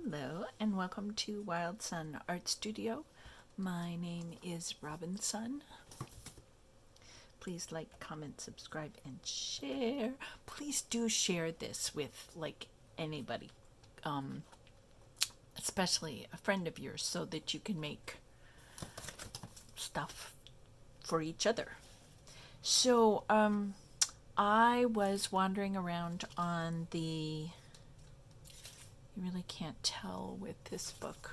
Hello and welcome to Robinsunne Art Studio. My name is Robinsunne. Please like, comment, subscribe, and share. Please do share this with anybody, especially a friend of yours, so that you can make stuff for each other. So, I was wandering around on the. You really can't tell with this book.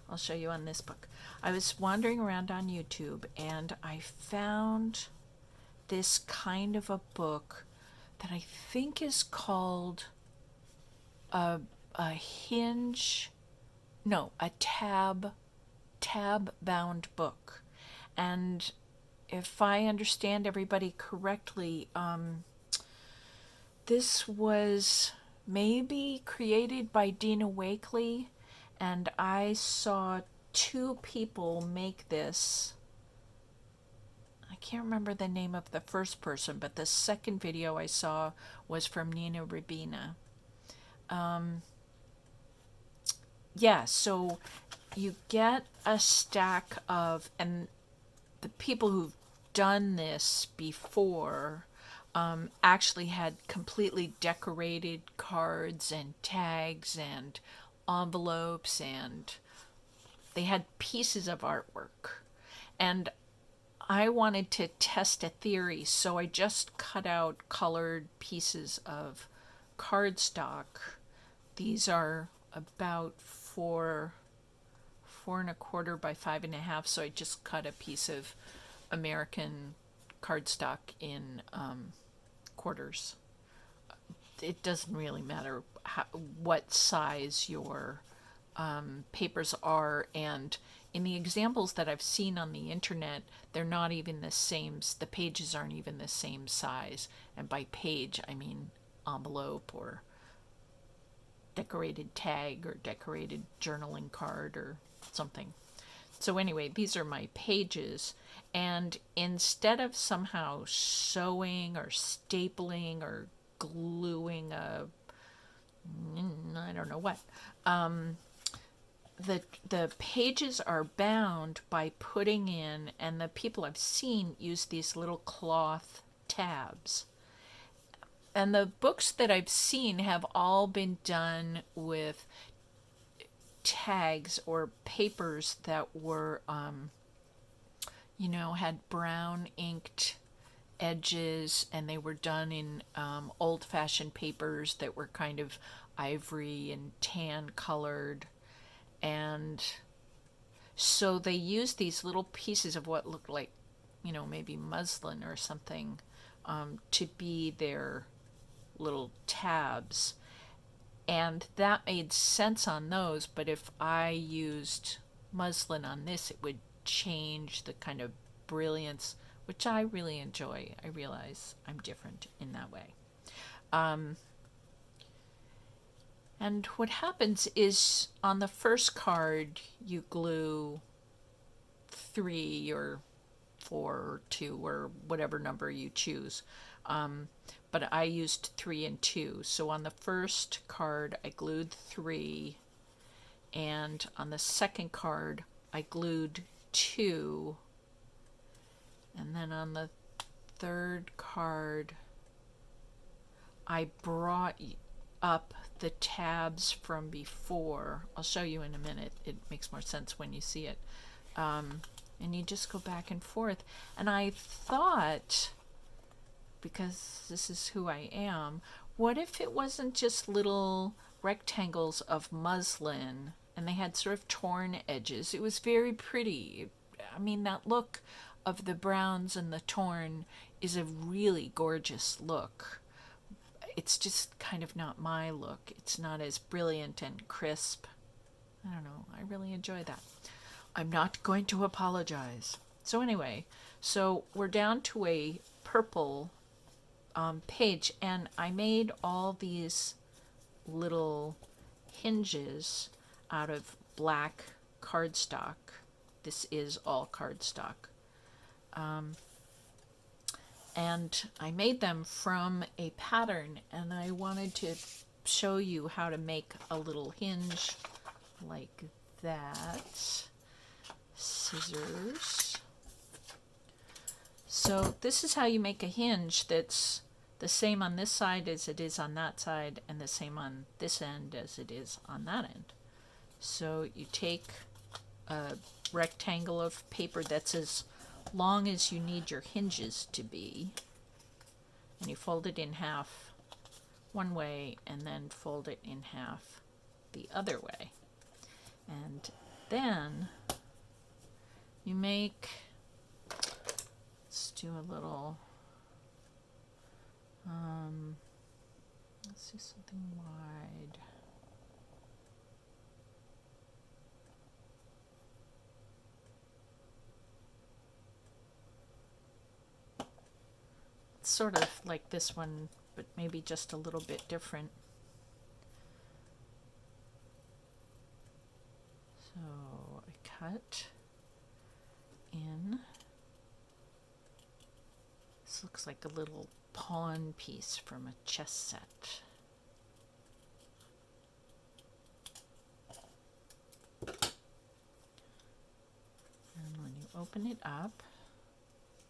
I'll show you on this book. I was wandering around on YouTube and I found this kind of a book that I think is called a hinge, no, a tab bound book. And if I understand everybody correctly, this was maybe created by Dina Wakley, and I saw two people make this. I can't remember the name of the first person, but the second video I saw was from Nina Rabina. So you get a stack of, and the people who've done this before actually had completely decorated cards and tags and envelopes, and they had pieces of artwork. And I wanted to test a theory, so I just cut out colored pieces of cardstock. These are about four and a quarter by 5.5, so I just cut a piece of American cardstock in quarters. It doesn't really matter what size your papers are, and in the examples that I've seen on the internet, they're not even the same. The pages aren't even the same size, and by page I mean envelope or decorated tag or decorated journaling card or something. So anyway, these are my pages, and instead of somehow sewing or stapling or gluing I don't know what, the pages are bound by putting in, and the people I've seen use these little cloth tabs. And the books that I've seen have all been done with tags or papers that were, had brown inked edges, and they were done in old-fashioned papers that were kind of ivory and tan colored. And so they used these little pieces of what looked like, maybe muslin or something, to be their little tabs. And that made sense on those, but if I used muslin on this, it would change the kind of brilliance, which I really enjoy. I realize I'm different in that way. And what happens is on the first card, you glue 3 or 4 or 2 or whatever number you choose. But I used 3 and 2. So on the first card, I glued 3. And on the second card, I glued 2. And then on the third card, I brought up the tabs from before. I'll show you in a minute. It makes more sense when you see it. And you just go back and forth. And I thought, because this is who I am, what if it wasn't just little rectangles of muslin and they had sort of torn edges? It was very pretty. I mean, that look of the browns and the torn is a really gorgeous look. It's just kind of not my look. It's not as brilliant and crisp. I don't know. I really enjoy that. I'm not going to apologize. So anyway, so we're down to a purple page, and I made all these little hinges out of black cardstock. This is all cardstock. And I made them from a pattern, and I wanted to show you how to make a little hinge like that. Scissors. So this is how you make a hinge that's the same on this side as it is on that side, and the same on this end as it is on that end. So you take a rectangle of paper that's as long as you need your hinges to be, and you fold it in half one way and then fold it in half the other way. And then you make, let's do a little, let's do something wide. It's sort of like this one, but maybe just a little bit different. So I cut in. This looks like a little pawn piece from a chess set. And when you open it up,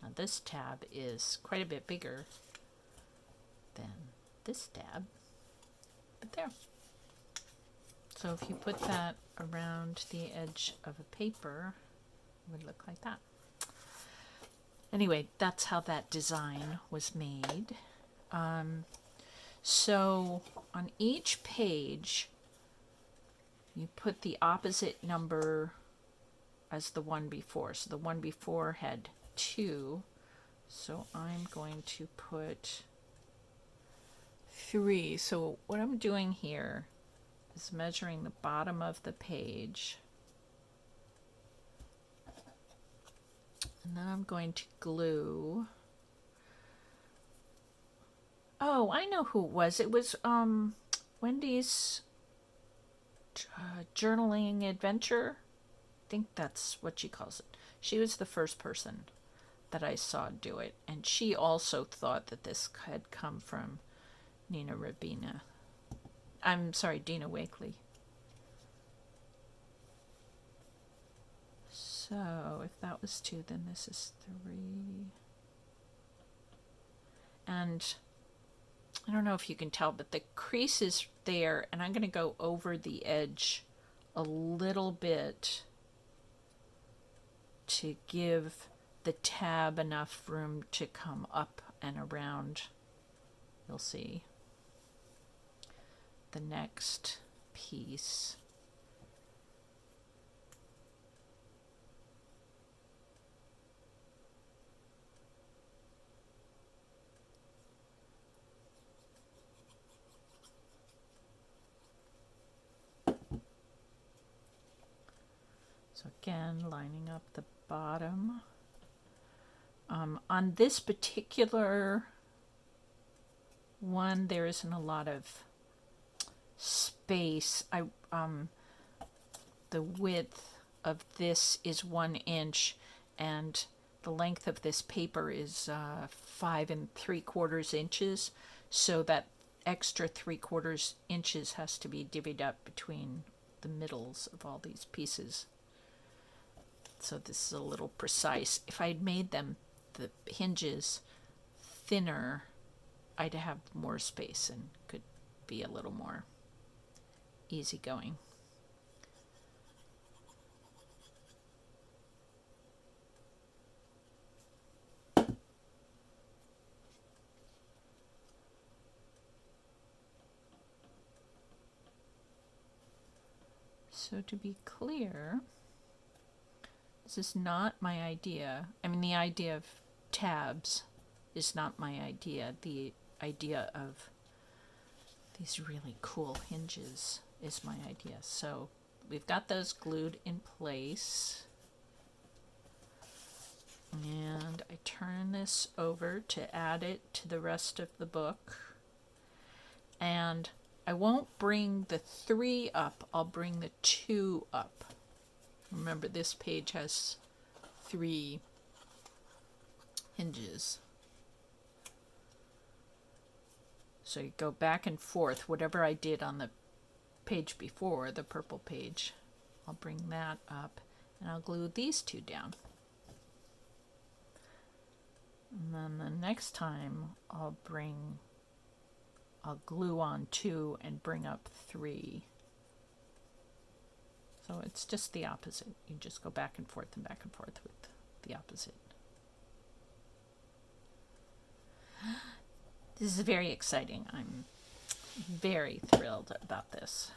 now this tab is quite a bit bigger than this tab, but there. So if you put that around the edge of a paper, it would look like that. Anyway, that's how that design was made. So on each page, you put the opposite number as the one before. So the one before had 2. So I'm going to put 3. So what I'm doing here is measuring the bottom of the page. And then I'm going to glue. Oh, I know who it was. It was Wendy's journaling adventure. I think that's what she calls it. She was the first person that I saw do it, and she also thought that this had come from Dina Wakley. So if that was 2, then this is 3. And I don't know if you can tell, but the crease is there, and I'm going to go over the edge a little bit to give the tab enough room to come up and around. You'll see the next piece. So again, lining up the bottom. On this particular one, there isn't a lot of space. The width of this is 1 inch, and the length of this paper is 5 3/4 inches. So that extra 3/4 inches has to be divvied up between the middles of all these pieces. So this is a little precise. If I'd made them, the hinges, thinner, I'd have more space and could be a little more easygoing. So to be clear, this is not my idea. I mean, the idea of tabs is not my idea. The idea of these really cool hinges is my idea. So we've got those glued in place. And I turn this over to add it to the rest of the book. And I won't bring the 3 up, I'll bring the 2 up. Remember, this page has 3 hinges. So you go back and forth, whatever I did on the page before, the purple page, I'll bring that up, and I'll glue these two down. And then the next time I'll glue on 2 and bring up 3. So it's just the opposite. You just go back and forth with the opposite. This is very exciting. I'm very thrilled about this.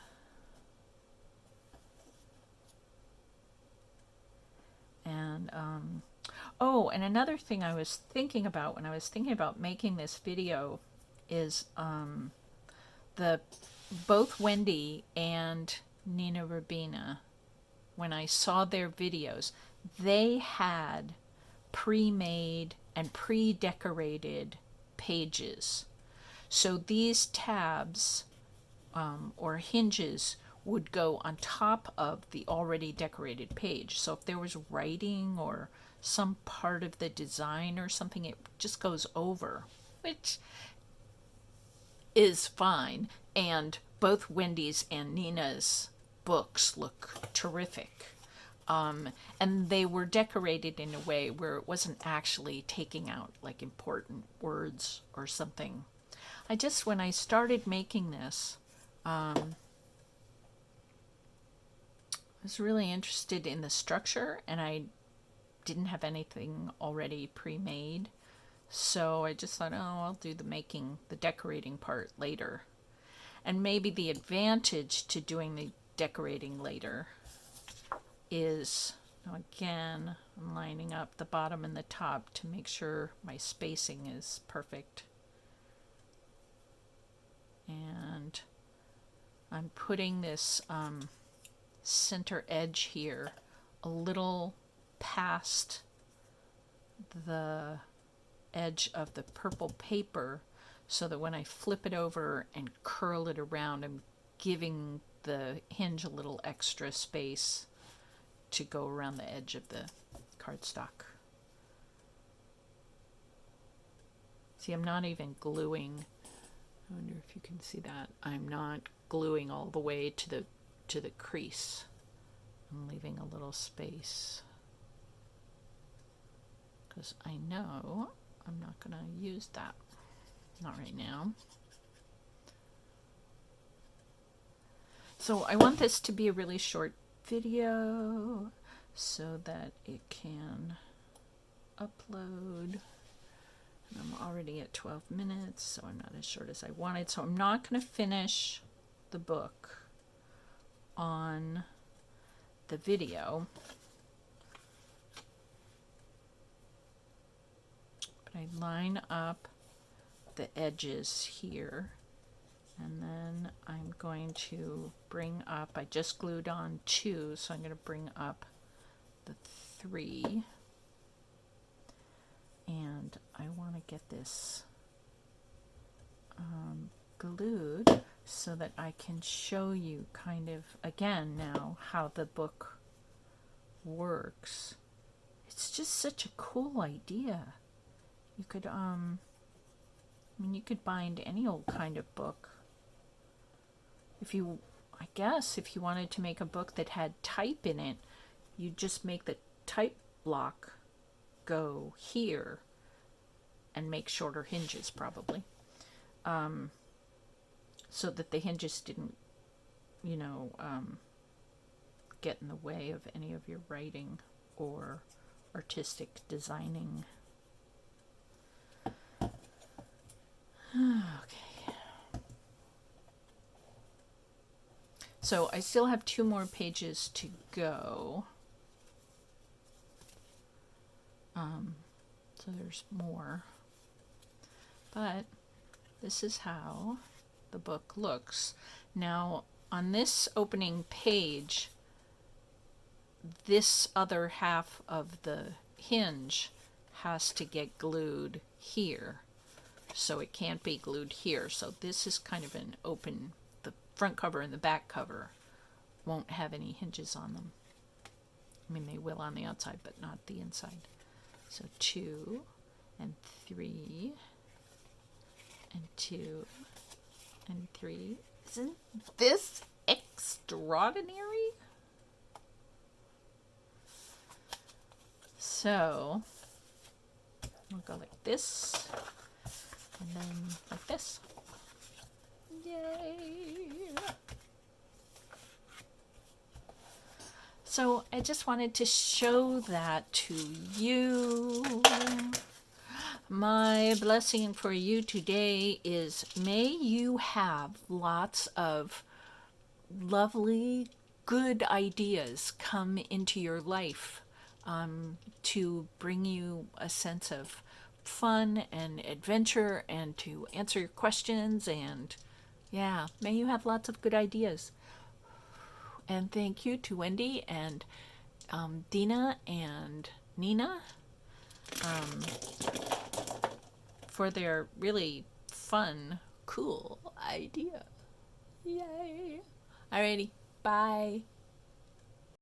And oh, and another thing I was thinking about when I was thinking about making this video is both Wendy and Nina Rabina, when I saw their videos, they had pre-made and pre-decorated pages. So these tabs or hinges would go on top of the already decorated page. So if there was writing or some part of the design or something, it just goes over, which is fine. And both Wendy's and Nina's books look terrific. And they were decorated in a way where it wasn't actually taking out like important words or something. When I started making this, I was really interested in the structure, and I didn't have anything already pre-made. So I just thought, oh, I'll do the decorating part later. And maybe the advantage to doing the decorating later is, again, I'm lining up the bottom and the top to make sure my spacing is perfect. And I'm putting this center edge here a little past the edge of the purple paper, so that when I flip it over and curl it around, I'm giving the hinge a little extra space to go around the edge of the cardstock. See, I'm not even gluing. I wonder if you can see that. I'm not gluing all the way to the crease. I'm leaving a little space because I know I'm not going to use that. Not right now. So I want this to be a really short video so that it can upload. And I'm already at 12 minutes, so I'm not as short as I wanted. So I'm not going to finish the book on the video. But I line up the edges here, and then I'm going to bring up, I just glued on 2, so I'm going to bring up the 3, and I want to get this glued so that I can show you kind of again now how the book works. It's just such a cool idea. You could you could bind any old kind of book. If you wanted to make a book that had type in it, you'd just make the type block go here and make shorter hinges probably. So that the hinges didn't, get in the way of any of your writing or artistic designing. Okay. So I still have 2 more pages to go. So there's more. But this is how the book looks. Now, on this opening page, this other half of the hinge has to get glued here. So it can't be glued here. So this is kind of an open, the front cover and the back cover won't have any hinges on them. I mean, they will on the outside, but not the inside. So 2 and 3 and 2 and 3. Isn't this extraordinary? So I'll go like this, and then like this. Yay! So I just wanted to show that to you. My blessing for you today is may you have lots of lovely, good ideas come into your life to bring you a sense of fun and adventure and to answer your questions. And yeah, may you have lots of good ideas. And thank you to Wendy and Dina and Nina for their really fun, cool idea. Yay! Alrighty, bye.